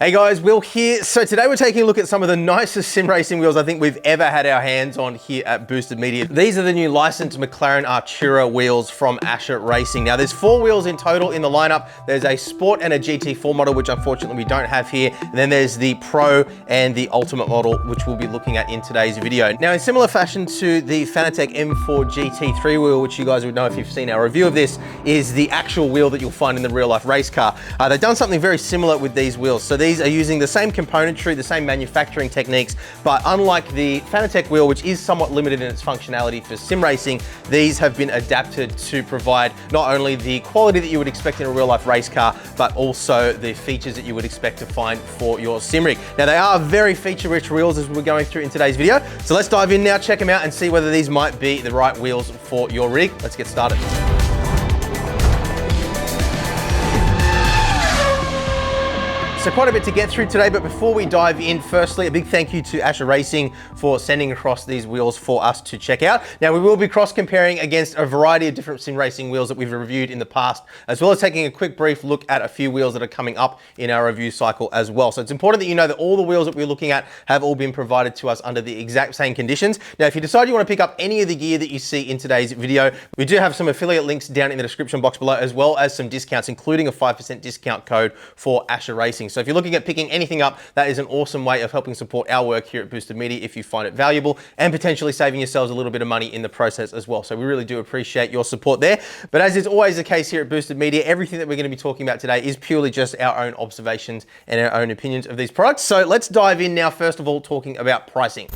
Hey guys, Will here. So today we're taking a look at some of the nicest sim racing wheels I think we've ever had our hands on here at Boosted Media. These are the new licensed McLaren Artura wheels from Ascher Racing. Now there's 4 wheels in total in the lineup. There's a Sport and a GT4 model, which unfortunately we don't have here. And then there's the Pro and the Ultimate model, which we'll be looking at in today's video. Now in similar fashion to the Fanatec M4 GT3 wheel, which you guys would know if you've seen our review of this, is the actual wheel that you'll find in the real life race car. They've done something very similar with these wheels. So these are using the same componentry, the same manufacturing techniques, but unlike the Fanatec wheel, which is somewhat limited in its functionality for sim racing, these have been adapted to provide not only the quality that you would expect in a real life race car, but also the features that you would expect to find for your sim rig. Now they are very feature rich wheels as we're going through in today's video. So let's dive in now, check them out and see whether these might be the right wheels for your rig. Let's get started. So quite a bit to get through today, but before we dive in, firstly, a big thank you to Ascher Racing for sending across these wheels for us to check out. Now we will be cross-comparing against a variety of different sim racing wheels that we've reviewed in the past, as well as taking a quick brief look at a few wheels that are coming up in our review cycle as well. So it's important that you know that all the wheels that we're looking at have all been provided to us under the exact same conditions. Now, if you decide you want to pick up any of the gear that you see in today's video, we do have some affiliate links down in the description box below, as well as some discounts, including a 5% discount code for Ascher Racing. So if you're looking at picking anything up, that is an awesome way of helping support our work here at Boosted Media if you find it valuable, and potentially saving yourselves a little bit of money in the process as well. So we really do appreciate your support there. But as is always the case here at Boosted Media, everything that we're going to be talking about today is purely just our own observations and our own opinions of these products. So let's dive in now, first of all, talking about pricing.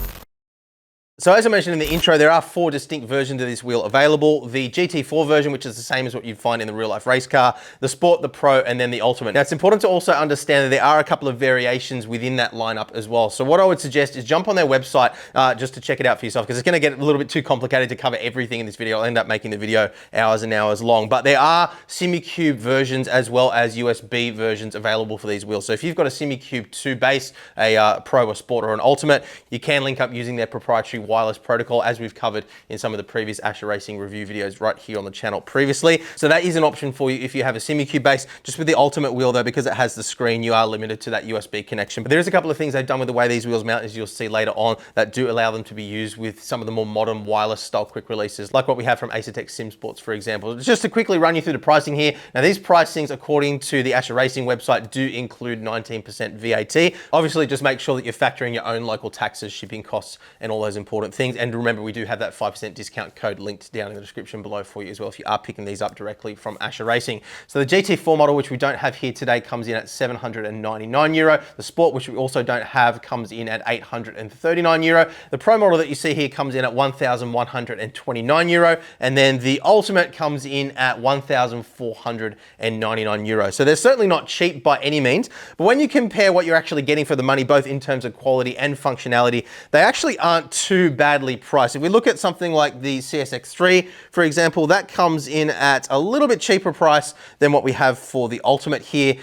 So as I mentioned in the intro, there are 4 distinct versions of this wheel available. The GT4 version, which is the same as what you'd find in the real life race car, the Sport, the Pro, and then the Ultimate. Now it's important to also understand that there are a couple of variations within that lineup as well. So what I would suggest is jump on their website just to check it out for yourself, because it's gonna get a little bit too complicated to cover everything in this video. I'll end up making the video hours and hours long, but there are SimiCube versions as well as USB versions available for these wheels. So if you've got a SimiCube 2 base, a Pro, a Sport, or an Ultimate, you can link up using their proprietary wireless protocol, as we've covered in some of the previous Ascher Racing review videos right here on the channel previously. So that is an option for you if you have a SimiCube base. Just with the Ultimate wheel though, because it has the screen, you are limited to that USB connection. But there is a couple of things they've done with the way these wheels mount, as you'll see later on, that do allow them to be used with some of the more modern wireless style quick releases, like what we have from Acertech Sim Sports, for example. Just to quickly run you through the pricing here. Now these pricings, according to the Ascher Racing website, do include 19% VAT. Obviously, just make sure that you're factoring your own local taxes, shipping costs, and all those important things. And remember, we do have that 5% discount code linked down in the description below for you as well if you are picking these up directly from Ascher Racing. So the GT4 model, which we don't have here today, comes in at €799. The Sport, which we also don't have, comes in at €839. The Pro model that you see here comes in at €1,129. And then the Ultimate comes in at €1,499. So they're certainly not cheap by any means, but when you compare what you're actually getting for the money, both in terms of quality and functionality, they actually aren't too badly priced. If we look at something like the CSX3, for example, that comes in at a little bit cheaper price than what we have for the Ultimate here.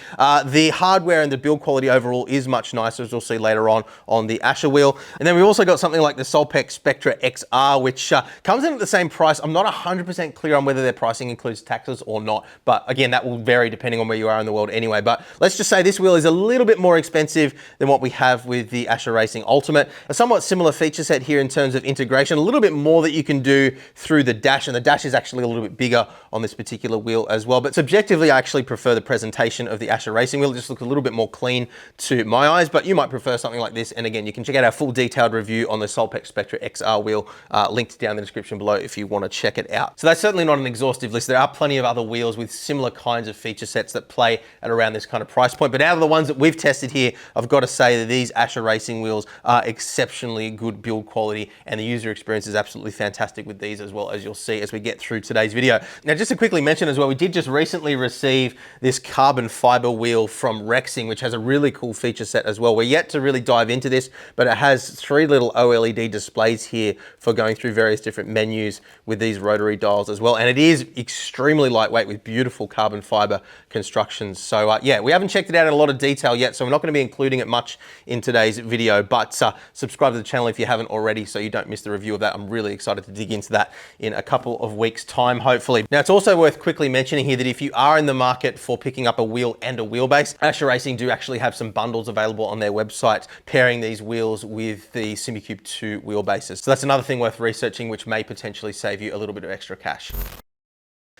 The hardware and the build quality overall is much nicer, as we'll see later on the Ascher wheel. And then we've also got something like the Solpec Spectra XR, which comes in at the same price. I'm not 100% clear on whether their pricing includes taxes or not, but again, that will vary depending on where you are in the world anyway. But let's just say this wheel is a little bit more expensive than what we have with the Ascher Racing Ultimate. A somewhat similar feature set here in terms of integration, a little bit more that you can do through the dash, and the dash is actually a little bit bigger on this particular wheel as well. But subjectively, I actually prefer the presentation of the Ascher Racing wheel. It just looks a little bit more clean to my eyes, but you might prefer something like this. And again, you can check out our full detailed review on the Solpec Spectra XR wheel, linked down in the description below if you want to check it out. So that's certainly not an exhaustive list. There are plenty of other wheels with similar kinds of feature sets that play at around this kind of price point. But out of the ones that we've tested here, I've got to say that these Ascher Racing wheels are exceptionally good build quality, and the user experience is absolutely fantastic with these as well, as you'll see as we get through today's video. Now, just to quickly mention as well, we did just recently receive this carbon fiber wheel from Rexing, which has a really cool feature set as well. We're yet to really dive into this, but it has 3 little OLED displays here for going through various different menus with these rotary dials as well. And it is extremely lightweight with beautiful carbon fiber constructions. So yeah, we haven't checked it out in a lot of detail yet, so we're not going to be including it much in today's video, but subscribe to the channel if you haven't already ready so you don't miss the review of that. I'm really excited to dig into that in a couple of weeks' time, hopefully. Now, it's also worth quickly mentioning here that if you are in the market for picking up a wheel and a wheelbase, Ascher Racing do actually have some bundles available on their website pairing these wheels with the SimiCube 2 wheelbases. So that's another thing worth researching, which may potentially save you a little bit of extra cash.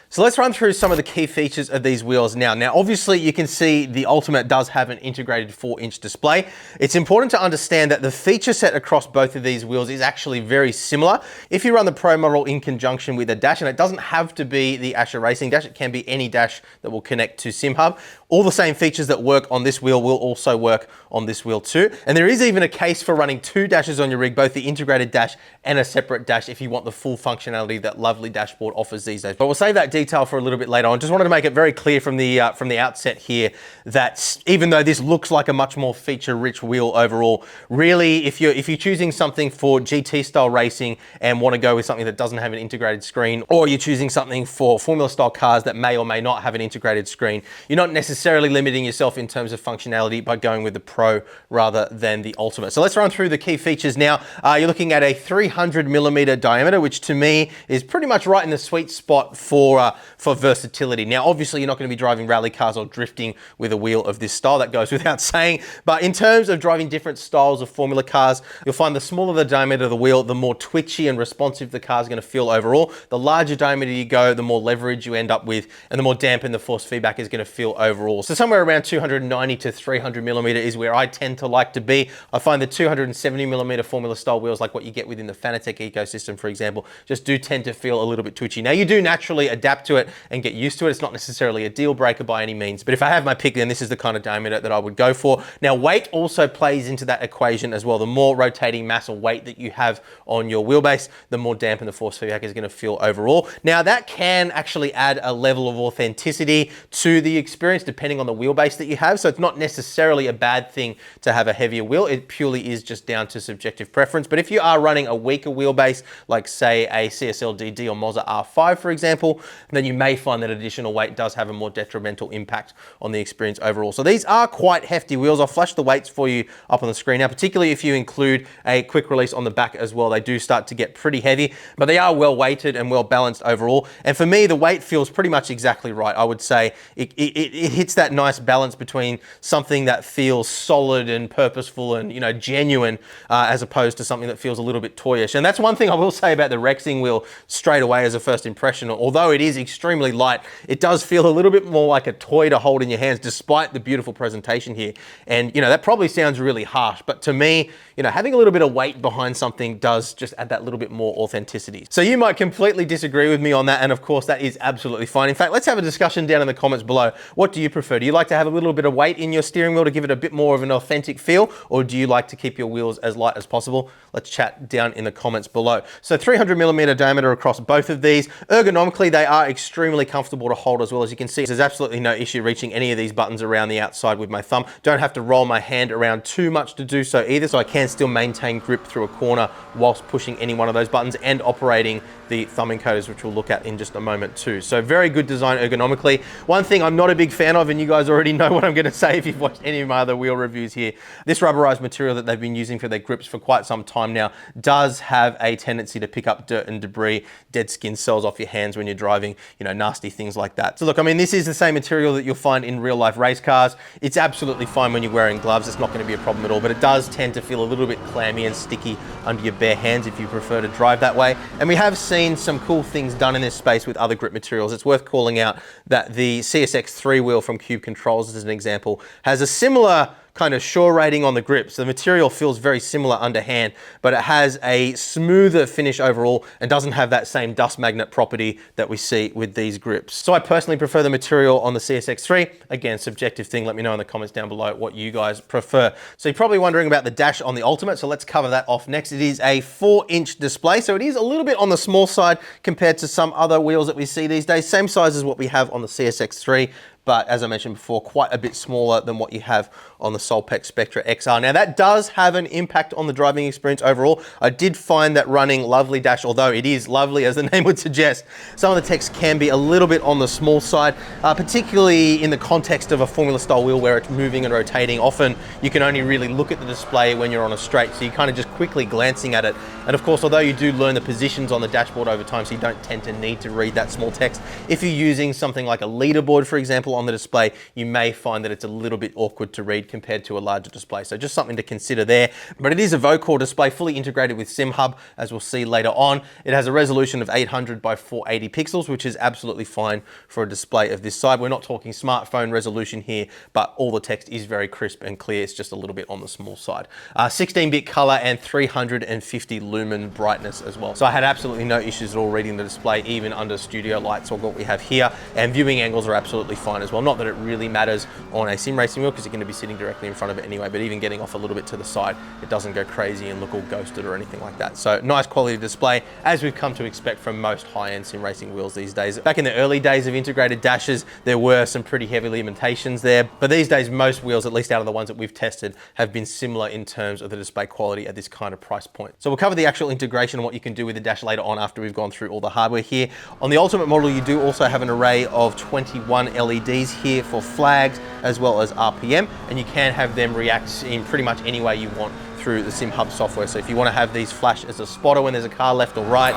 So let's run through some of the key features of these wheels now. Now, obviously you can see the Ultimate does have an integrated 4-inch display. It's important to understand that the feature set across both of these wheels is actually very similar. If you run the Pro model in conjunction with a dash, and it doesn't have to be the Ascher Racing dash, it can be any dash that will connect to SimHub. All the same features that work on this wheel will also work on this wheel too. And there is even a case for running 2 dashes on your rig, both the integrated dash and a separate dash if you want the full functionality that lovely dashboard offers these days. But we'll save that detail for a little bit later on. Just wanted to make it very clear from the outset here that even though this looks like a much more feature-rich wheel overall, really if you're choosing something for GT style racing and want to go with something that doesn't have an integrated screen, or you're choosing something for Formula style cars that may or may not have an integrated screen, you're not necessarily limiting yourself in terms of functionality by going with the Pro rather than the Ultimate. So let's run through the key features now. You're looking at a 300mm diameter, which to me is pretty much right in the sweet spot for versatility. Now, obviously you're not going to be driving rally cars or drifting with a wheel of this style, that goes without saying, but in terms of driving different styles of Formula cars, you'll find the smaller the diameter of the wheel, the more twitchy and responsive the car is going to feel overall. The larger diameter you go, the more leverage you end up with, and the more dampened the force feedback is going to feel overall. So somewhere around 290 to 300mm is where I tend to like to be. I find the 270mm Formula style wheels, like what you get within the Fanatec ecosystem, for example, just do tend to feel a little bit twitchy. Now, you do naturally adapt to it and get used to it. It's not necessarily a deal breaker by any means, but if I have my pick, then this is the kind of diameter that I would go for. Now, weight also plays into that equation as well. The more rotating mass or weight that you have on your wheelbase, the more dampened the force feedback is going to feel overall. Now, that can actually add a level of authenticity to the experience depending on the wheelbase that you have. So it's not necessarily a bad thing to have a heavier wheel. It purely is just down to subjective preference. But if you are running a weaker wheelbase, like say a CSL DD or Moza R5, for example, then you may find that additional weight does have a more detrimental impact on the experience overall. So these are quite hefty wheels. I'll flash the weights for you up on the screen now, particularly if you include a quick release on the back as well. They do start to get pretty heavy, but they are well weighted and well balanced overall. And for me, the weight feels pretty much exactly right. I would say it hits that nice balance between something that feels solid and purposeful and, you know, genuine, as opposed to something that feels a little bit toyish. And that's one thing I will say about the Rexing wheel straight away as a first impression. Although it is extremely light, it does feel a little bit more like a toy to hold in your hands, despite the beautiful presentation here. And, you know, that probably sounds really harsh, but to me, you know, having a little bit of weight behind something does just add that little bit more authenticity. So you might completely disagree with me on that, and of course that is absolutely fine. In fact, let's have a discussion down in the comments below. What do you prefer? Do you like to have a little bit of weight in your steering wheel to give it a bit more of an authentic feel, or do you like to keep your wheels as light as possible? Let's chat down in the comments below. So 300mm diameter across both of these. Ergonomically, they are extremely comfortable to hold as well. As you can see, there's absolutely no issue reaching any of these buttons around the outside with my thumb. Don't have to roll my hand around too much to do so either, so I can still maintain grip through a corner whilst pushing any one of those buttons and operating the thumb encoders, which we'll look at in just a moment too. So very good design ergonomically. One thing I'm not a big fan of, and you guys already know what I'm going to say if you've watched any of my other wheel reviews here, this rubberized material that they've been using for their grips for quite some time now does have a tendency to pick up dirt and debris, dead skin cells off your hands when you're driving, you know, nasty things like that. So look, I mean, this is the same material that you'll find in real life race cars. It's absolutely fine when you're wearing gloves. It's not going to be a problem at all, but it does tend to feel a little bit clammy and sticky under your bare hands if you prefer to drive that way. And we have seen some cool things done in this space with other grip materials. It's worth calling out that the CSX3 wheel from Cube Controls, as an example, has a similar kind of shore rating on the grips. The material feels very similar underhand, but it has a smoother finish overall and doesn't have that same dust magnet property that we see with these grips. So I personally prefer the material on the CSX3. Again, subjective thing. Let me know in the comments down below what you guys prefer. So you're probably wondering about the dash on the Ultimate, so let's cover that off next. It is a 4-inch display, so it is a little bit on the small side compared to some other wheels that we see these days. Same size as what we have on the CSX3, but as I mentioned before, quite a bit smaller than what you have on the Solpec Spectra XR. Now that does have an impact on the driving experience overall. I did find that running Lovely Dash, although it is lovely as the name would suggest, some of the text can be a little bit on the small side, particularly in the context of a Formula style wheel where it's moving and rotating. Often you can only really look at the display when you're on a straight, so you're kind of just quickly glancing at it. And of course, although you do learn the positions on the dashboard over time, so you don't tend to need to read that small text, if you're using something like a leaderboard, for example, on the display, you may find that it's a little bit awkward to read compared to a larger display. So just something to consider there. But it is a Vocore display, fully integrated with SimHub, as we'll see later on. It has a resolution of 800 by 480 pixels, which is absolutely fine for a display of this side. We're not talking smartphone resolution here, but all the text is very crisp and clear. It's just a little bit on the small side. 16-bit color and 350 lumen brightness as well. So I had absolutely no issues at all reading the display, even under studio lights or what we have here. And viewing angles are absolutely fine as well. Not that it really matters on a sim racing wheel because you're going to be sitting directly in front of it anyway, but even getting off a little bit to the side, it doesn't go crazy and look all ghosted or anything like that. So nice quality display, as we've come to expect from most high-end sim racing wheels these days. Back in the early days of integrated dashes, there were some pretty heavy limitations there, but these days most wheels, at least out of the ones that we've tested, have been similar in terms of the display quality at this kind of price point. So we'll cover the actual integration and what you can do with the dash later on after we've gone through all the hardware here. On the Ultimate model, you do also have an array of 21 LEDs here for flags as well as RPM, and you can have them react in pretty much any way you want through the SimHub software. So if you want to have these flash as a spotter when there's a car left or right,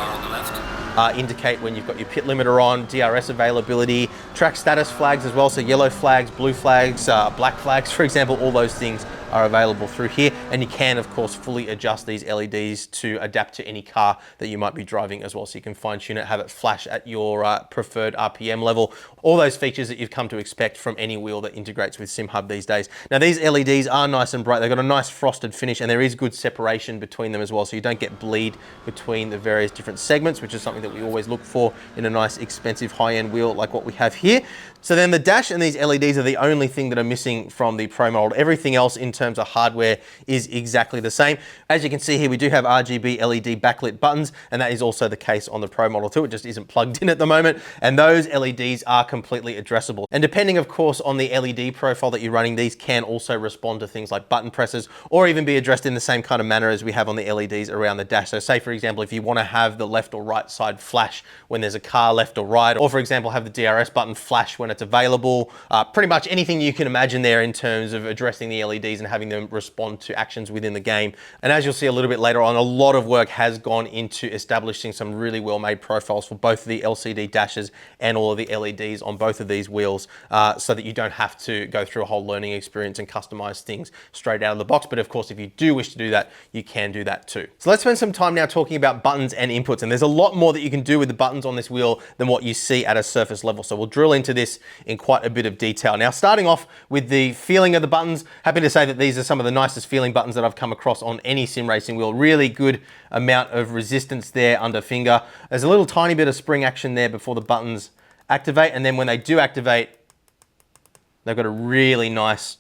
indicate when you've got your pit limiter on, DRS availability, track status flags as well, so yellow flags, blue flags, black flags, for example, all those things are available through here. And you can, of course, fully adjust these LEDs to adapt to any car that you might be driving as well. So you can fine tune it, have it flash at your preferred RPM level, all those features that you've come to expect from any wheel that integrates with SimHub these days. Now, these LEDs are nice and bright. They've got a nice frosted finish and there is good separation between them as well. So you don't get bleed between the various different segments, which is something that we always look for in a nice, expensive, high-end wheel like what we have here. So then the dash and these LEDs are the only thing that are missing from the Pro model. Everything else in terms of hardware is exactly the same. As you can see here, we do have RGB LED backlit buttons, and that is also the case on the Pro model too. It just isn't plugged in at the moment, and those LEDs are completely addressable. And depending, of course, on the LED profile that you're running, these can also respond to things like button presses, or even be addressed in the same kind of manner as we have on the LEDs around the dash. So say, for example, if you want to have the left or right side flash when there's a car left or right, or for example, have the DRS button flash when it's available, pretty much anything you can imagine there in terms of addressing the LEDs and having them respond to actions within the game. And as you'll see a little bit later on, a lot of work has gone into establishing some really well-made profiles for both the LCD dashes and all of the LEDs on both of these wheels, so that you don't have to go through a whole learning experience and customize things straight out of the box. But of course, if you do wish to do that, you can do that too. So let's spend some time now talking about buttons and inputs. And there's a lot more that you can do with the buttons on this wheel than what you see at a surface level. So we'll drill into this in quite a bit of detail. Now, starting off with the feeling of the buttons, happy to say that these are some of the nicest feeling buttons that I've come across on any sim racing wheel. Really good amount of resistance there under finger. There's a little tiny bit of spring action there before the buttons activate, and then when they do activate, they've got a really nice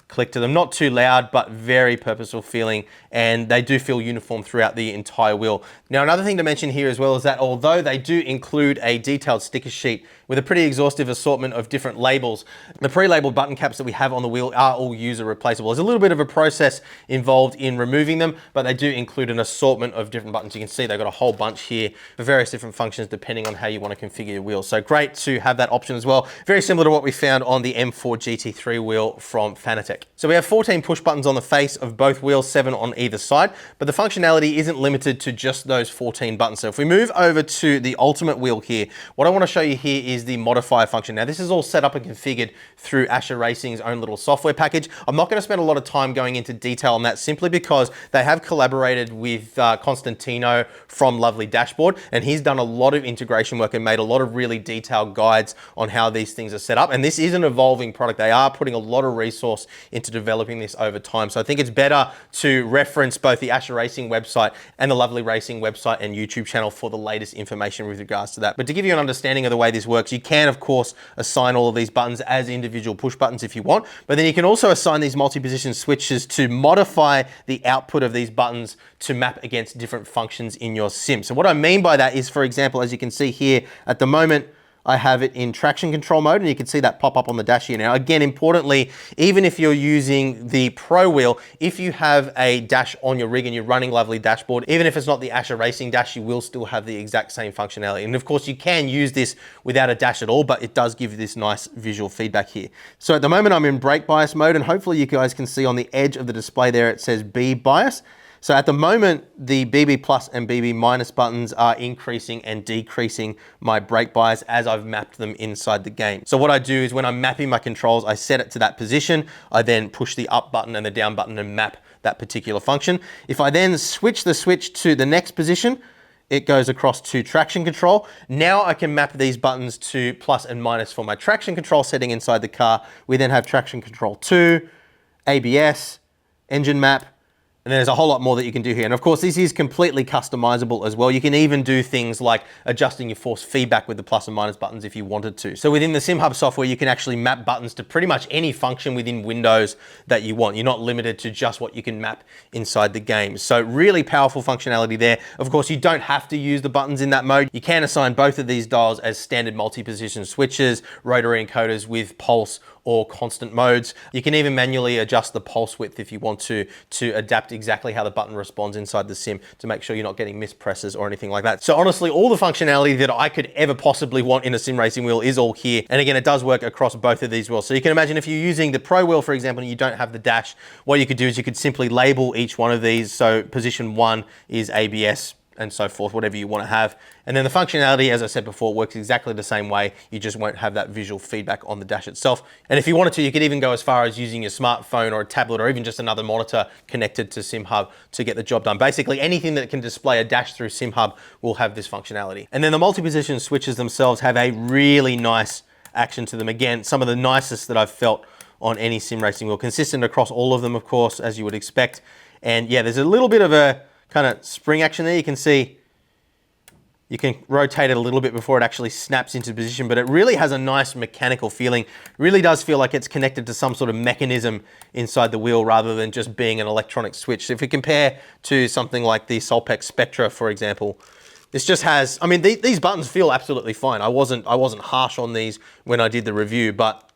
click to them. Not too loud, but very purposeful feeling, and they do feel uniform throughout the entire wheel. Now, another thing to mention here as well is that although they do include a detailed sticker sheet with a pretty exhaustive assortment of different labels, the pre-labeled button caps that we have on the wheel are all user replaceable. There's a little bit of a process involved in removing them, but they do include an assortment of different buttons. You can see they've got a whole bunch here for various different functions depending on how you want to configure your wheel. So great to have that option as well. Very similar to what we found on the M4 GT3 wheel from Fanatec. So we have 14 push buttons on the face of both wheels, 7 on either side, but the functionality isn't limited to just those 14 buttons. So if we move over to the Ultimate wheel here, what I want to show you here is the modifier function. Now, this is all set up and configured through Ascher Racing's own little software package. I'm not going to spend a lot of time going into detail on that simply because they have collaborated with Constantino from Lovely Dashboard, and he's done a lot of integration work and made a lot of really detailed guides on how these things are set up. And this is an evolving product. They are putting a lot of resource into developing this over time. So I think it's better to reference both the Ascher Racing website and the Lovely Racing website and YouTube channel for the latest information with regards to that. But to give you an understanding of the way this works, you can, of course, assign all of these buttons as individual push buttons if you want, but then you can also assign these multi-position switches to modify the output of these buttons to map against different functions in your sim. So what I mean by that is, for example, as you can see here at the moment, I have it in traction control mode, and you can see that pop up on the dash here. Now, again, importantly, even if you're using the Pro wheel, if you have a dash on your rig and you're running Lovely dashboard, even if it's not the Ascher Racing dash, you will still have the exact same functionality. And of course, you can use this without a dash at all, but it does give you this nice visual feedback here. So at the moment, I'm in brake bias mode, and hopefully you guys can see on the edge of the display there, it says B bias. So at the moment, the BB plus and BB minus buttons are increasing and decreasing my brake bias as I've mapped them inside the game. So what I do is when I'm mapping my controls, I set it to that position. I then push the up button and the down button and map that particular function. If I then switch the switch to the next position, it goes across to traction control. Now I can map these buttons to plus and minus for my traction control setting inside the car. We then have traction control 2, ABS, engine map, and there's a whole lot more that you can do here. And of course, this is completely customizable as well. You can even do things like adjusting your force feedback with the plus and minus buttons if you wanted to. So within the SimHub software, you can actually map buttons to pretty much any function within Windows that you want. You're not limited to just what you can map inside the game. So really powerful functionality there. Of course, you don't have to use the buttons in that mode. You can assign both of these dials as standard multi-position switches, rotary encoders with pulse or constant modes. You can even manually adjust the pulse width if you want to adapt exactly how the button responds inside the sim to make sure you're not getting mispresses or anything like that. So honestly, all the functionality that I could ever possibly want in a sim racing wheel is all here. And again, it does work across both of these wheels. So you can imagine if you're using the Pro wheel, for example, and you don't have the dash, what you could do is you could simply label each one of these. So position 1 is ABS, and so forth, whatever you want to have. And then the functionality, as I said before, works exactly the same way. You just won't have that visual feedback on the dash itself. And if you wanted to, you could even go as far as using your smartphone or a tablet or even just another monitor connected to SimHub to get the job done. Basically, anything that can display a dash through SimHub will have this functionality. And then the multi-position switches themselves have a really nice action to them. Again, some of the nicest that I've felt on any sim racing wheel, consistent across all of them, of course, as you would expect. And yeah, there's a little bit of a kind of spring action there. You can see you can rotate it a little bit before it actually snaps into position, but it really has a nice mechanical feeling. It really does feel like it's connected to some sort of mechanism inside the wheel rather than just being an electronic switch. So if you compare to something like the Solpex Spectra, for example, this just has, I mean, these buttons feel absolutely fine. I wasn't harsh on these when I did the review, but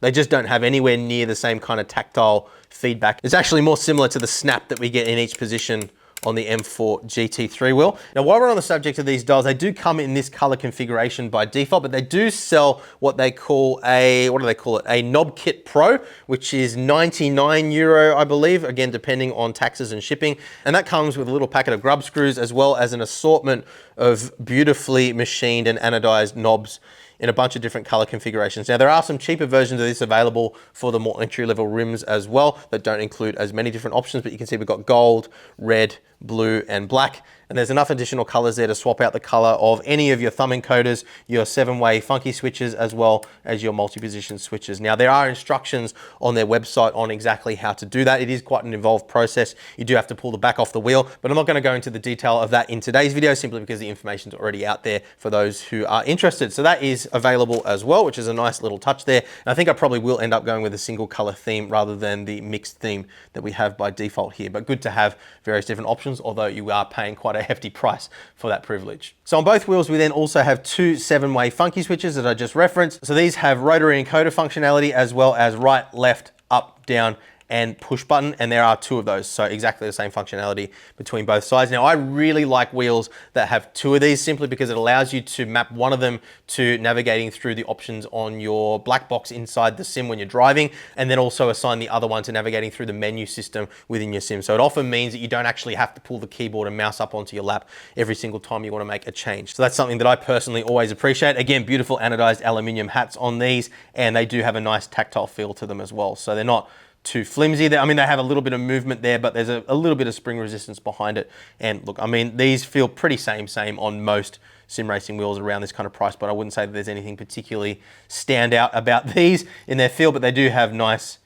they just don't have anywhere near the same kind of tactile feedback. It's actually more similar to the snap that we get in each position on the M4 GT3 wheel. Now, while we're on the subject of these dials, they do come in this color configuration by default, but they do sell what they call a, what do they call it? A knob kit Pro, which is €99, I believe, again, depending on taxes and shipping. And that comes with a little packet of grub screws as well as an assortment of beautifully machined and anodized knobs in a bunch of different color configurations. Now, there are some cheaper versions of this available for the more entry-level rims as well that don't include as many different options, but you can see we've got gold, red, blue, and black. And there's enough additional colors there to swap out the color of any of your thumb encoders, your 7-way funky switches, as well as your multi-position switches. Now, there are instructions on their website on exactly how to do that. It is quite an involved process. You do have to pull the back off the wheel, but I'm not gonna go into the detail of that in today's video, simply because the information's already out there for those who are interested. So that is available as well, which is a nice little touch there. And I think I probably will end up going with a single color theme rather than the mixed theme that we have by default here, but good to have various different options, although you are paying quite a hefty price for that privilege. So on both wheels, we then also have two 7-way funky switches that I just referenced. So these have rotary encoder functionality as well as right, left, up, down, and push button, and there are 2 of those, so exactly the same functionality between both sides. Now, I really like wheels that have 2 of these simply because it allows you to map one of them to navigating through the options on your black box inside the sim when you're driving, and then also assign the other one to navigating through the menu system within your sim. So it often means that you don't actually have to pull the keyboard and mouse up onto your lap every single time you want to make a change. So that's something that I personally always appreciate. Again, beautiful anodized aluminium hats on these, and they do have a nice tactile feel to them as well. So they're not too flimsy. I mean, they have a little bit of movement there, but there's a little bit of spring resistance behind it. And look, I mean, these feel pretty same on most sim racing wheels around this kind of price, but I wouldn't say that there's anything particularly stand out about these in their feel, but they do have nice,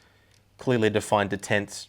clearly defined detents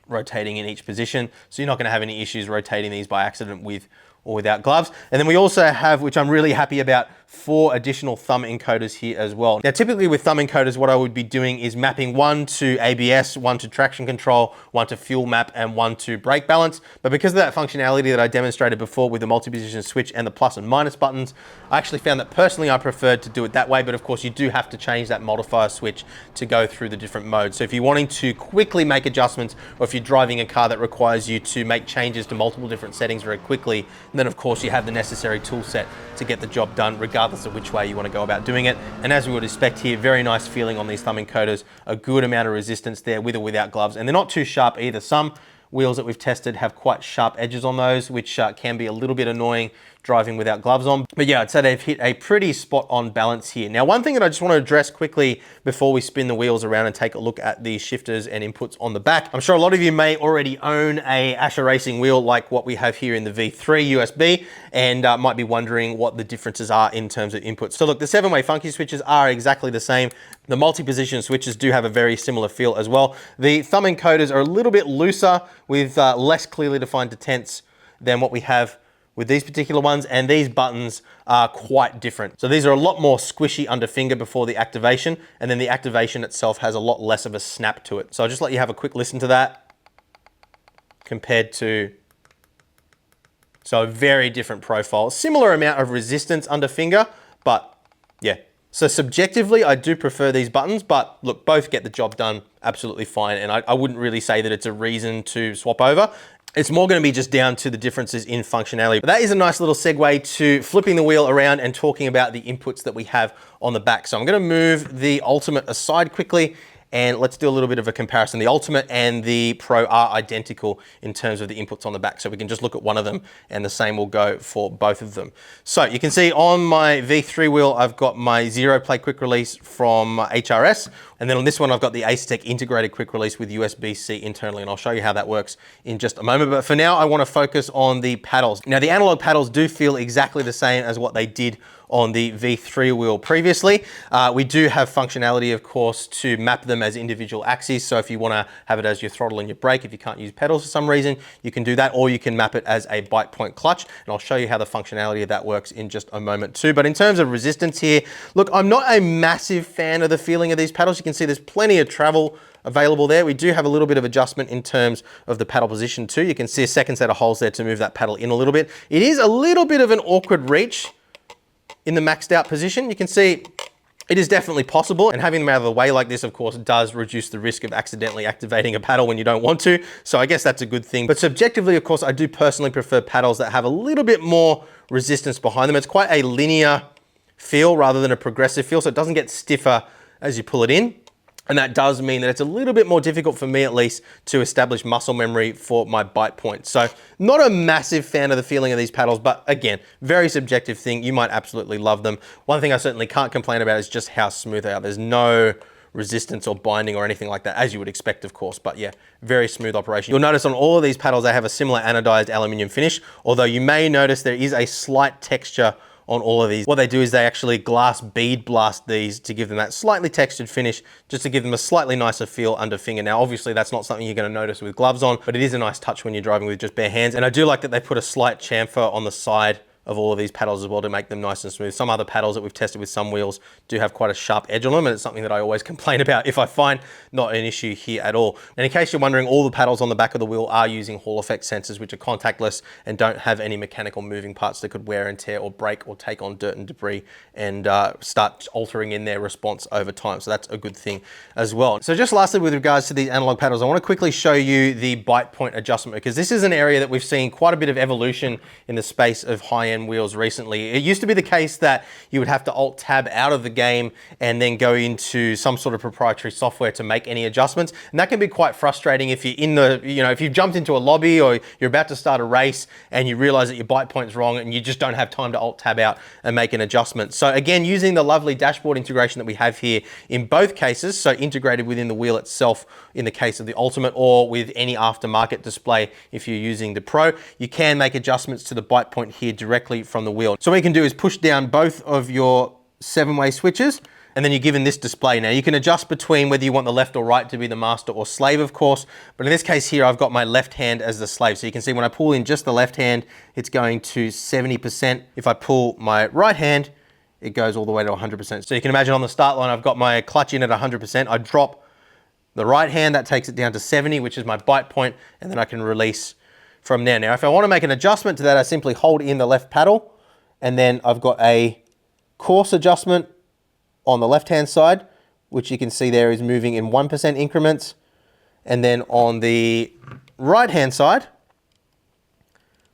rotating in each position. So you're not going to have any issues rotating these by accident with or without gloves. And then we also have, which I'm really happy about, 4 additional thumb encoders here as well. Now, typically with thumb encoders, what I would be doing is mapping 1 to ABS, 1 to traction control, 1 to fuel map, and 1 to brake balance. But because of that functionality that I demonstrated before with the multi-position switch and the plus and minus buttons, I actually found that personally I preferred to do it that way. But of course, you do have to change that modifier switch to go through the different modes. So if you're wanting to quickly make adjustments, or if you're driving a car that requires you to make changes to multiple different settings very quickly, then of course you have the necessary tool set to get the job done, regardless of which way you want to go about doing it. And as we would expect here, very nice feeling on these thumb encoders, a good amount of resistance there with or without gloves, and they're not too sharp either. Some wheels that we've tested have quite sharp edges on those, which can be a little bit annoying driving without gloves on. But yeah, I'd say they've hit a pretty spot on balance here. Now, one thing that I just want to address quickly before we spin the wheels around and take a look at the shifters and inputs on the back. I'm sure a lot of you may already own a Ascher Racing wheel like what we have here in the V3 USB, and might be wondering what the differences are in terms of inputs. So look, the 7-way funky switches are exactly the same. The multi-position switches do have a very similar feel as well. The thumb encoders are a little bit looser with less clearly defined detents than what we have with these particular ones, and these buttons are quite different. So these are a lot more squishy under finger before the activation, and then the activation itself has a lot less of a snap to it. So I'll just let you have a quick listen to that compared to, so a very different profile. Similar amount of resistance under finger, but yeah. So subjectively, I do prefer these buttons, but look, both get the job done absolutely fine, and I wouldn't really say that it's a reason to swap over. It's more going to be just down to the differences in functionality. But that is a nice little segue to flipping the wheel around and talking about the inputs that we have on the back. So I'm going to move the Ultimate aside quickly, and let's do a little bit of a comparison. The Ultimate and the Pro are identical in terms of the inputs on the back. So we can just look at one of them, and the same will go for both of them. So you can see on my V3 wheel, I've got my 0 play quick release from HRS. And then on this one, I've got the Asetek integrated quick release with USB-C internally, and I'll show you how that works in just a moment. But for now, I want to focus on the paddles. Now, the analog paddles do feel exactly the same as what they did on the V3 wheel previously. We do have functionality, of course, to map them as individual axes. So if you want to have it as your throttle and your brake, if you can't use pedals for some reason, you can do that, or you can map it as a bite point clutch. And I'll show you how the functionality of that works in just a moment too. But in terms of resistance here, look, I'm not a massive fan of the feeling of these paddles. You can see there's plenty of travel available there. We do have a little bit of adjustment in terms of the paddle position too. You can see a second set of holes there to move that paddle in a little bit. It is a little bit of an awkward reach in the maxed out position. You can see it is definitely possible, and having them out of the way like this, of course, does reduce the risk of accidentally activating a paddle when you don't want to. So I guess that's a good thing. But subjectively, of course, I do personally prefer paddles that have a little bit more resistance behind them. It's quite a linear feel rather than a progressive feel, so it doesn't get stiffer as you pull it in. And that does mean that it's a little bit more difficult for me, at least, to establish muscle memory for my bite point. So not a massive fan of the feeling of these paddles, but again, very subjective thing. You might absolutely love them. One thing I certainly can't complain about is just how smooth they are. There's no resistance or binding or anything like that, as you would expect, of course. But yeah, very smooth operation. You'll notice on all of these paddles, they have a similar anodized aluminum finish, although you may notice there is a slight texture on all of these. What they do is they actually glass bead blast these to give them that slightly textured finish, just to give them a slightly nicer feel under finger. Now, obviously that's not something you're gonna notice with gloves on, but it is a nice touch when you're driving with just bare hands. And I do like that they put a slight chamfer on the side of all of these paddles as well to make them nice and smooth. Some other paddles that we've tested with some wheels do have quite a sharp edge on them, and it's something that I always complain about if I find not an issue here at all. And in case you're wondering, all the paddles on the back of the wheel are using Hall effect sensors, which are contactless and don't have any mechanical moving parts that could wear and tear or break or take on dirt and debris and start altering in their response over time. So that's a good thing as well. So just lastly, with regards to these analog paddles, I want to quickly show you the bite point adjustment, because this is an area that we've seen quite a bit of evolution in the space of high-end wheels recently. It used to be the case that you would have to alt tab out of the game and then go into some sort of proprietary software to make any adjustments. And that can be quite frustrating if you're in the, if you've jumped into a lobby or you're about to start a race and you realize that your bite point's wrong and you just don't have time to alt tab out and make an adjustment. So again, using the lovely dashboard integration that we have here in both cases, so integrated within the wheel itself in the case of the Ultimate, or with any aftermarket display if you're using the Pro, you can make adjustments to the bite point here directly from the wheel. So what you can do is push down both of your 7-way switches, and then you're given this display. Now you can adjust between whether you want the left or right to be the master or slave, of course, but in this case here, I've got my left hand as the slave. So you can see when I pull in just the left hand, it's going to 70%. If I pull my right hand, it goes all the way to 100%. So you can imagine on the start line, I've got my clutch in at 100%. I drop the right hand, that takes it down to 70, which is my bite point, and then I can release from there. Now, if I want to make an adjustment to that, I simply hold in the left paddle, and then I've got a course adjustment on the left-hand side, which you can see there is moving in 1% increments. And then on the right-hand side,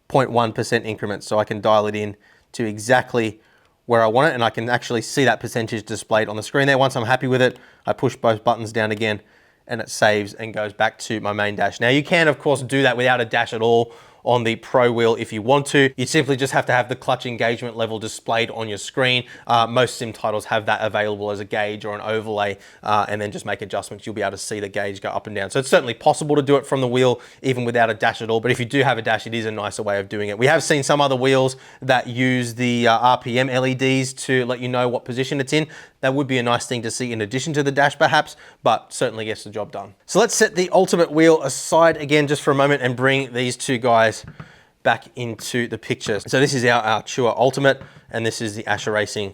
0.1% increments. So I can dial it in to exactly where I want it, and I can actually see that percentage displayed on the screen there. Once I'm happy with it, I push both buttons down again, and it saves and goes back to my main dash. Now you can of course do that without a dash at all on the Pro wheel if you want to. You simply just have to have the clutch engagement level displayed on your screen. Most sim titles have that available as a gauge or an overlay, and then just make adjustments. You'll be able to see the gauge go up and down. So it's certainly possible to do it from the wheel even without a dash at all, but if you do have a dash, it is a nicer way of doing it. We have seen some other wheels that use the RPM LEDs to let you know what position it's in. That would be a nice thing to see in addition to the dash perhaps, but certainly gets the job done. So let's set the Ultimate wheel aside again just for a moment and bring these two guys back into the picture. So this is our Artura Ultimate, and this is the Ascher Racing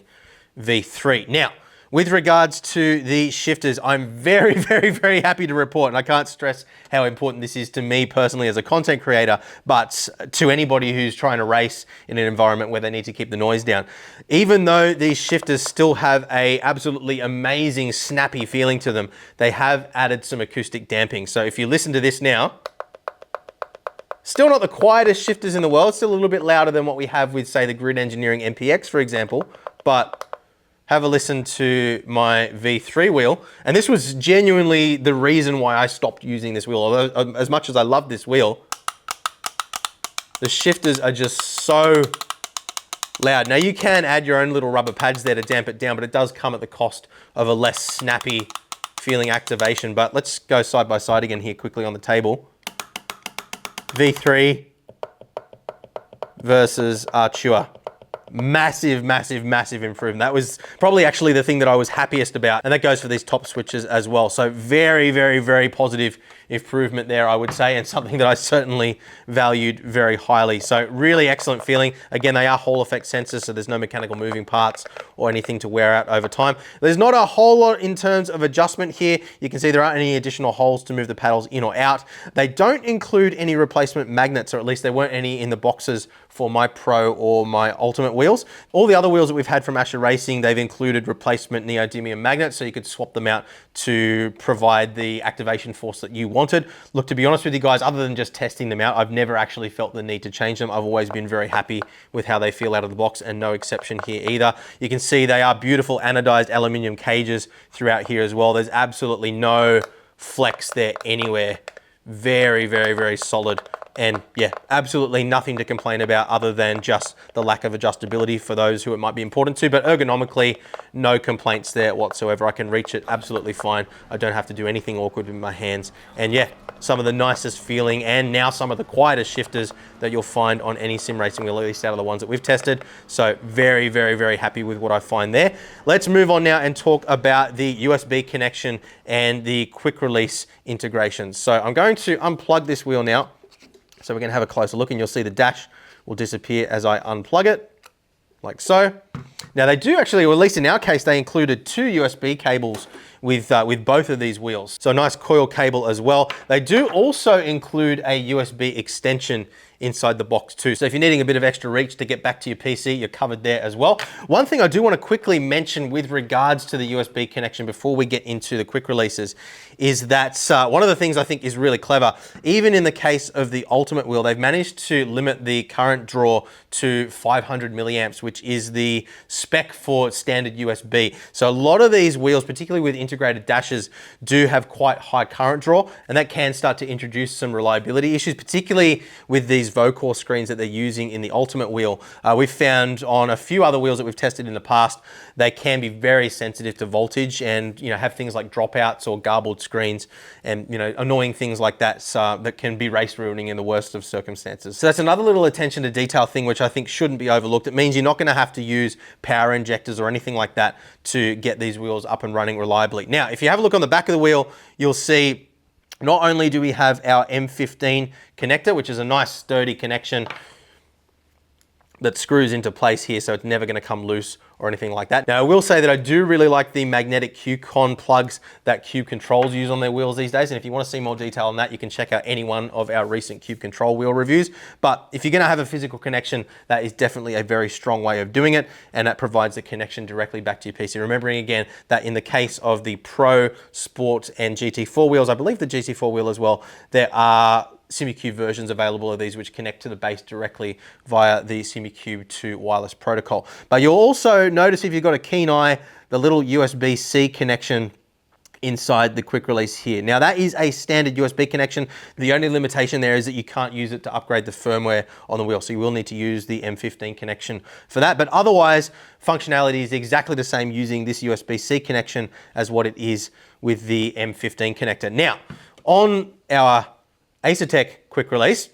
V3. Now, with regards to the shifters, I'm very, very, very happy to report, and I can't stress how important this is to me personally as a content creator, but to anybody who's trying to race in an environment where they need to keep the noise down. Even though these shifters still have a absolutely amazing snappy feeling to them, they have added some acoustic damping. So if you listen to this now, still not the quietest shifters in the world, still a little bit louder than what we have with, say, the Grid Engineering MPX, for example, but have a listen to my V3 wheel. And this was genuinely the reason why I stopped using this wheel. Although as much as I love this wheel, the shifters are just so loud. Now you can add your own little rubber pads there to damp it down, but it does come at the cost of a less snappy feeling activation. But let's go side by side again here quickly on the table. V3 versus Artura. Massive, massive, massive improvement. That was probably actually the thing that I was happiest about, and that goes for these top switches as well. So very, very, very positive improvement there, I would say, and something that I certainly valued very highly. So really excellent feeling. Again, they are Hall effect sensors, so there's no mechanical moving parts or anything to wear out over time. There's not a whole lot in terms of adjustment here. You can see there aren't any additional holes to move the paddles in or out. They don't include any replacement magnets, or at least there weren't any in the boxes for my Pro or my Ultimate wheels. All the other wheels that we've had from Ascher Racing, they've included replacement neodymium magnets, so you could swap them out to provide the activation force that you wanted. Look, to be honest with you guys, other than just testing them out, I've never actually felt the need to change them. I've always been very happy with how they feel out of the box, and no exception here either. You can see they are beautiful anodized aluminium cages throughout here as well. There's absolutely no flex there anywhere. Very, very, very solid. And yeah, absolutely nothing to complain about other than just the lack of adjustability for those who it might be important to, but ergonomically, no complaints there whatsoever. I can reach it absolutely fine. I don't have to do anything awkward with my hands. And yeah, some of the nicest feeling and now some of the quietest shifters that you'll find on any sim racing wheel, at least out of the ones that we've tested. So very, very, very happy with what I find there. Let's move on now and talk about the USB connection and the quick release integrations. So I'm going to unplug this wheel now. So we're going to have a closer look, and you'll see the dash will disappear as I unplug it, like so. Now they do actually, or at least in our case, they included two USB cables with both of these wheels. So a nice coil cable as well. They do also include a USB extension inside the box too. So if you're needing a bit of extra reach to get back to your PC, you're covered there as well. One thing I do want to quickly mention with regards to the USB connection before we get into the quick releases is that one of the things I think is really clever, even in the case of the Ultimate wheel, they've managed to limit the current draw to 500 milliamps, which is the spec for standard USB. So a lot of these wheels, particularly with integrated dashes, do have quite high current draw, and that can start to introduce some reliability issues, particularly with these Vocor screens that they're using in the Ultimate wheel, we've found on a few other wheels that we've tested in the past, they can be very sensitive to voltage and, you know, have things like dropouts or garbled screens and, you know, annoying things like that that can be race ruining in the worst of circumstances. So that's another little attention to detail thing which I think shouldn't be overlooked. It means you're not going to have to use power injectors or anything like that to get these wheels up and running reliably. Now, if you have a look on the back of the wheel, you'll see not only do we have our M15 connector, which is a nice sturdy connection that screws into place here, so it's never going to come loose or anything like that. Now, I will say that I do really like the magnetic Q-Con plugs that Cube Controls use on their wheels these days, and if you want to see more detail on that, you can check out any one of our recent Cube Control wheel reviews. But if you're going to have a physical connection, that is definitely a very strong way of doing it, and that provides the connection directly back to your PC. Remembering again that in the case of the Pro, Sport, and GT4 wheels, I believe the GT4 wheel as well, there are SimiCube versions available of these which connect to the base directly via the SimiCube 2 wireless protocol. But you'll also notice, if you've got a keen eye, the little USB-C connection inside the quick release here. Now that is a standard USB connection. The only limitation there is that you can't use it to upgrade the firmware on the wheel. So you will need to use the M15 connection for that. But otherwise, functionality is exactly the same using this USB-C connection as what it is with the M15 connector. Now, on our Acertec quick release,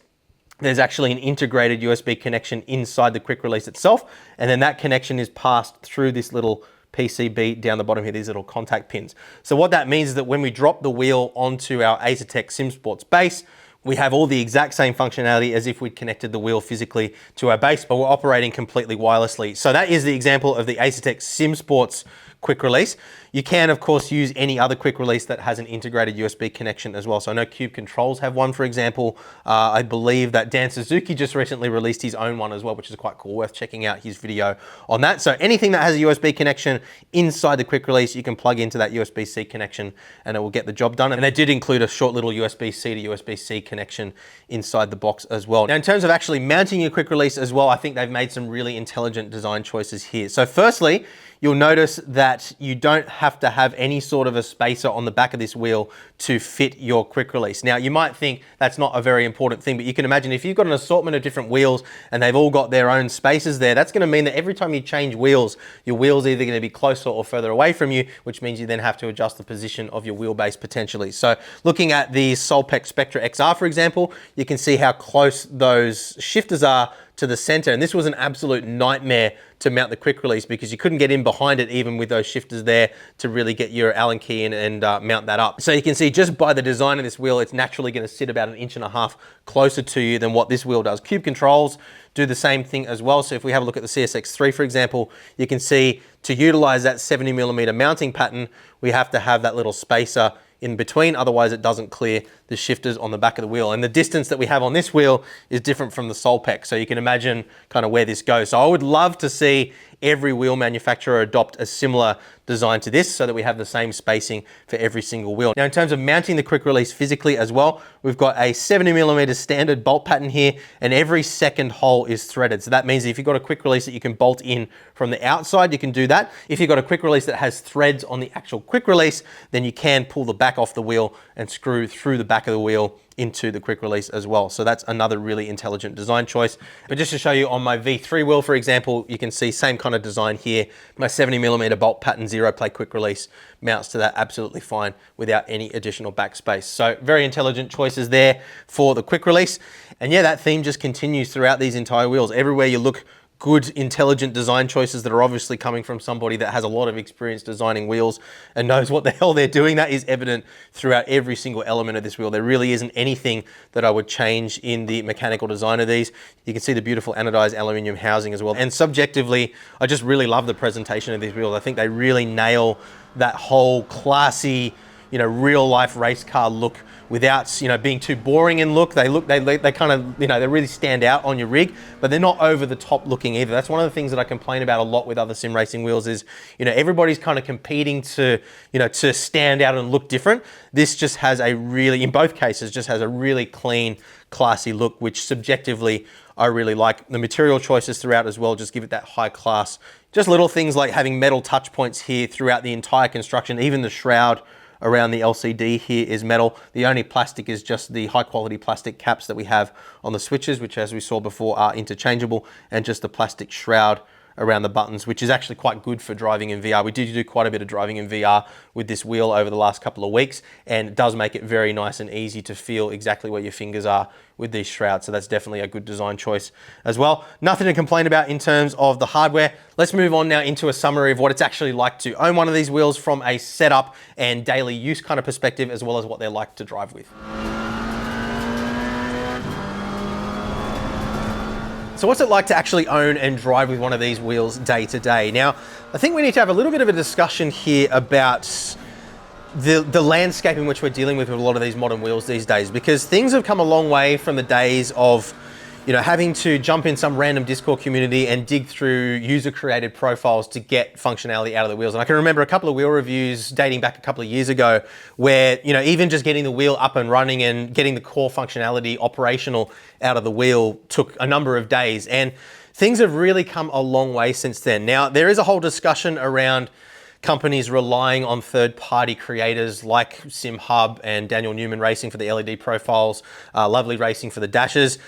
there's actually an integrated USB connection inside the quick release itself, and then that connection is passed through this little PCB down the bottom here, these little contact pins. So what that means is that when we drop the wheel onto our Acertec SimSports base, we have all the exact same functionality as if we'd connected the wheel physically to our base, but we're operating completely wirelessly. So that is the example of the Acertec SimSports quick release. You can, of course, use any other quick release that has an integrated USB connection as well. So I know Cube Controls have one, for example. I believe that Dan Suzuki just recently released his own one as well, which is quite cool. Worth checking out his video on that. So anything that has a USB connection inside the quick release, you can plug into that USB-C connection and it will get the job done. And they did include a short little USB-C to USB-C connection inside the box as well. Now, in terms of actually mounting your quick release as well, I think they've made some really intelligent design choices here. So firstly, you'll notice that you don't have to have any sort of a spacer on the back of this wheel to fit your quick release. Now, you might think that's not a very important thing, but you can imagine if you've got an assortment of different wheels and they've all got their own spaces there, that's going to mean that every time you change wheels, your wheel's either going to be closer or further away from you, which means you then have to adjust the position of your wheelbase potentially. So looking at the Solpec Spectra XR, for example, you can see how close those shifters are to the center. And this was an absolute nightmare to mount the quick release because you couldn't get in behind it even with those shifters there to really get your Allen key in and mount that up. So you can see just by the design of this wheel, it's naturally going to sit about 1.5 inches closer to you than what this wheel does. Cube Controls do the same thing as well. So if we have a look at the CSX3, for example, you can see to utilize that 70mm mounting pattern, we have to have that little spacer in between, otherwise it doesn't clear the shifters on the back of the wheel. And the distance that we have on this wheel is different from the Solpec, so you can imagine kind of where this goes. So I would love to see every wheel manufacturer adopt a similar design to this so that we have the same spacing for every single wheel. Now, in terms of mounting the quick release physically as well, we've got a 70mm standard bolt pattern here, and every second hole is threaded. So that means if you've got a quick release that you can bolt in from the outside, you can do that. If you've got a quick release that has threads on the actual quick release, then you can pull the back off the wheel and screw through the back of the wheel into the quick release as well. So that's another really intelligent design choice. But just to show you on my V3 wheel, for example, you can see same kind of design here. My 70mm bolt pattern zero play quick release mounts to that absolutely fine without any additional backspace. So very intelligent choices there for the quick release. And yeah, that theme just continues throughout these entire wheels. Everywhere you look, good, intelligent design choices that are obviously coming from somebody that has a lot of experience designing wheels and knows what the hell they're doing. That is evident throughout every single element of this wheel. There really isn't anything that I would change in the mechanical design of these. You can see the beautiful anodized aluminium housing as well. And subjectively, I just really love the presentation of these wheels. I think they really nail that whole classy, you know, real life race car look without, you know, being too boring in look. They kind of, you know, they really stand out on your rig, but they're not over the top looking either. That's one of the things that I complain about a lot with other sim racing wheels is, you know, everybody's kind of competing to, you know, to stand out and look different. This just has a really, in both cases, just has a really clean, classy look, which subjectively I really like. The material choices throughout as well just give it that high class. Just little things like having metal touch points here throughout the entire construction, even the shroud around the LCD here is metal. The only plastic is just the high quality plastic caps that we have on the switches, which as we saw before are interchangeable, and just the plastic shroud around the buttons, which is actually quite good for driving in VR. We did do quite a bit of driving in VR with this wheel over the last couple of weeks, and it does make it very nice and easy to feel exactly where your fingers are with these shrouds. So that's definitely a good design choice as well. Nothing to complain about in terms of the hardware. Let's move on now into a summary of what it's actually like to own one of these wheels from a setup and daily use kind of perspective, as well as what they're like to drive with. So what's it like to actually own and drive with one of these wheels day to day? Now, I think we need to have a little bit of a discussion here about the landscape in which we're dealing with a lot of these modern wheels these days, because things have come a long way from the days of, you know, having to jump in some random Discord community and dig through user-created profiles to get functionality out of the wheels. And I can remember a couple of wheel reviews dating back a couple of years ago where, you know, even just getting the wheel up and running and getting the core functionality operational out of the wheel took a number of days. And things have really come a long way since then. Now, there is a whole discussion around companies relying on third-party creators like SimHub and Daniel Newman Racing for the LED profiles, Lovely Racing for the dashes.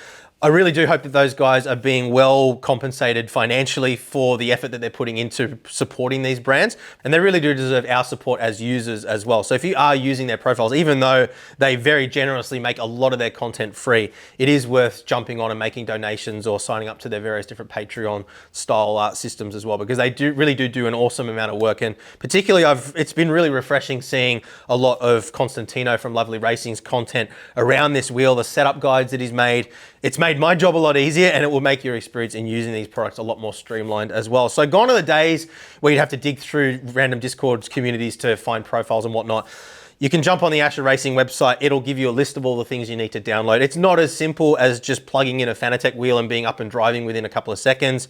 I really do hope that those guys are being well compensated financially for the effort that they're putting into supporting these brands. And they really do deserve our support as users as well. So if you are using their profiles, even though they very generously make a lot of their content free, it is worth jumping on and making donations or signing up to their various different Patreon style systems as well, because they really do an awesome amount of work. And particularly it's been really refreshing seeing a lot of Constantino from Lovely Racing's content around this wheel, the setup guides that he's made. It's made my job a lot easier, and it will make your experience in using these products a lot more streamlined as well. So gone are the days where you'd have to dig through random Discord communities to find profiles and whatnot. You can jump on the Ascher Racing website. It'll give you a list of all the things you need to download. It's not as simple as just plugging in a Fanatec wheel and being up and driving within a couple of seconds.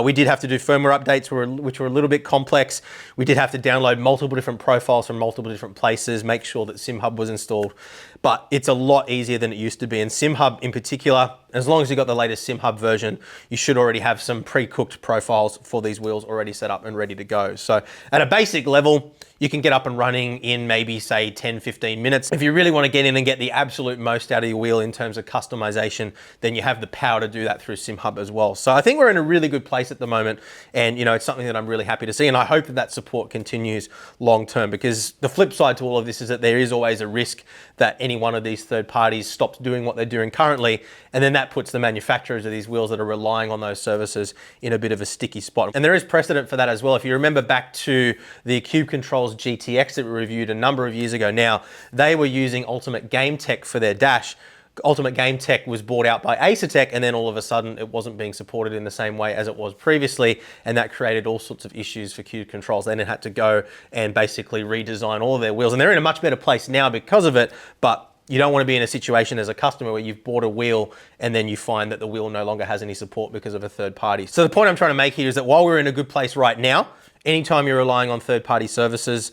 We did have to do firmware updates, which were a little bit complex. We did have to download multiple different profiles from multiple different places, make sure that SimHub was installed. But it's a lot easier than it used to be. And SimHub in particular, as long as you got the latest SimHub version, you should already have some pre-cooked profiles for these wheels already set up and ready to go. So at a basic level, you can get up and running in maybe say 10, 15 minutes. If you really want to get in and get the absolute most out of your wheel in terms of customization, then you have the power to do that through SimHub as well. So I think we're in a really good place at the moment. And you know, it's something that I'm really happy to see. And I hope that that support continues long term, because the flip side to all of this is that there is always a risk that any one of these third parties stops doing what they're doing currently. And then that puts the manufacturers of these wheels that are relying on those services in a bit of a sticky spot. And there is precedent for that as well. If you remember back to the Cube Controls GTX that we reviewed a number of years ago now, they were using Ultimate Game Tech for their dash. Ultimate Game Tech was bought out by Acertech, and then all of a sudden it wasn't being supported in the same way as it was previously, and that created all sorts of issues for Cube Controls. They then had to go and basically redesign all of their wheels, and they're in a much better place now because of it, but you don't want to be in a situation as a customer where you've bought a wheel and then you find that the wheel no longer has any support because of a third party. So the point I'm trying to make here is that while we're in a good place right now, anytime you're relying on third-party services,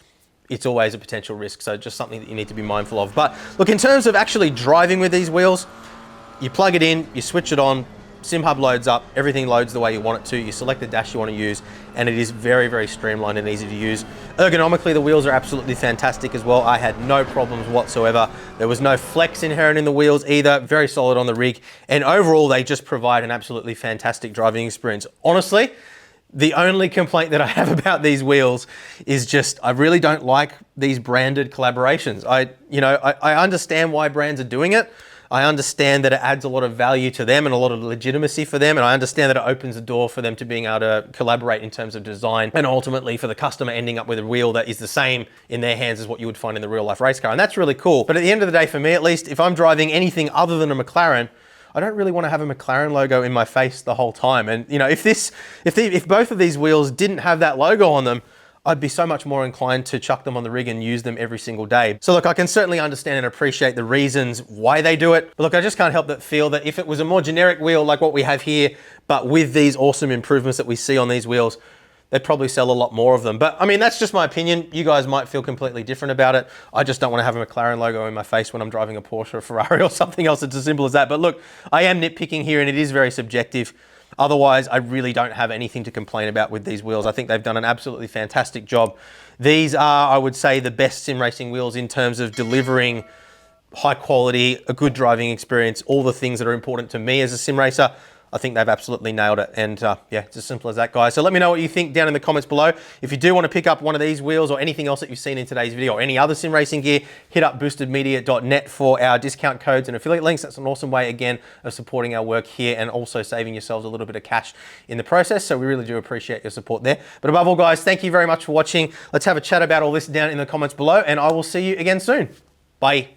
it's always a potential risk. So just something that you need to be mindful of. But look, in terms of actually driving with these wheels, you plug it in, you switch it on, SimHub loads up, everything loads the way you want it to, you select the dash you want to use, and it is very, very streamlined and easy to use. Ergonomically, the wheels are absolutely fantastic as well. I had no problems whatsoever. There was no flex inherent in the wheels either, very solid on the rig, and overall they just provide an absolutely fantastic driving experience. Honestly, the only complaint that I have about these wheels is just I really don't like these branded collaborations. I understand why brands are doing it. I understand that it adds a lot of value to them and a lot of legitimacy for them, and I understand that it opens the door for them to being able to collaborate in terms of design, and ultimately for the customer ending up with a wheel that is the same in their hands as what you would find in the real life race car, and that's really cool. But at the end of the day, for me at least, if I'm driving anything other than a McLaren, I don't really want to have a McLaren logo in my face the whole time. And you know, if both of these wheels didn't have that logo on them, I'd be so much more inclined to chuck them on the rig and use them every single day. So look, I can certainly understand and appreciate the reasons why they do it. But look, I just can't help but feel that if it was a more generic wheel like what we have here, but with these awesome improvements that we see on these wheels, they'd probably sell a lot more of them. But I mean, that's just my opinion. You guys might feel completely different about it. I just don't want to have a McLaren logo in my face when I'm driving a Porsche or a Ferrari or something else. It's as simple as that. But look, I am nitpicking here and it is very subjective. Otherwise, I really don't have anything to complain about with these wheels. I think they've done an absolutely fantastic job. These are, I would say, the best sim racing wheels in terms of delivering high quality, a good driving experience, all the things that are important to me as a sim racer. I think they've absolutely nailed it. And yeah, it's as simple as that, guys. So let me know what you think down in the comments below. If you do want to pick up one of these wheels or anything else that you've seen in today's video or any other sim racing gear, hit up boostedmedia.net for our discount codes and affiliate links. That's an awesome way, again, of supporting our work here and also saving yourselves a little bit of cash in the process. So we really do appreciate your support there. But above all, guys, thank you very much for watching. Let's have a chat about all this down in the comments below, and I will see you again soon. Bye.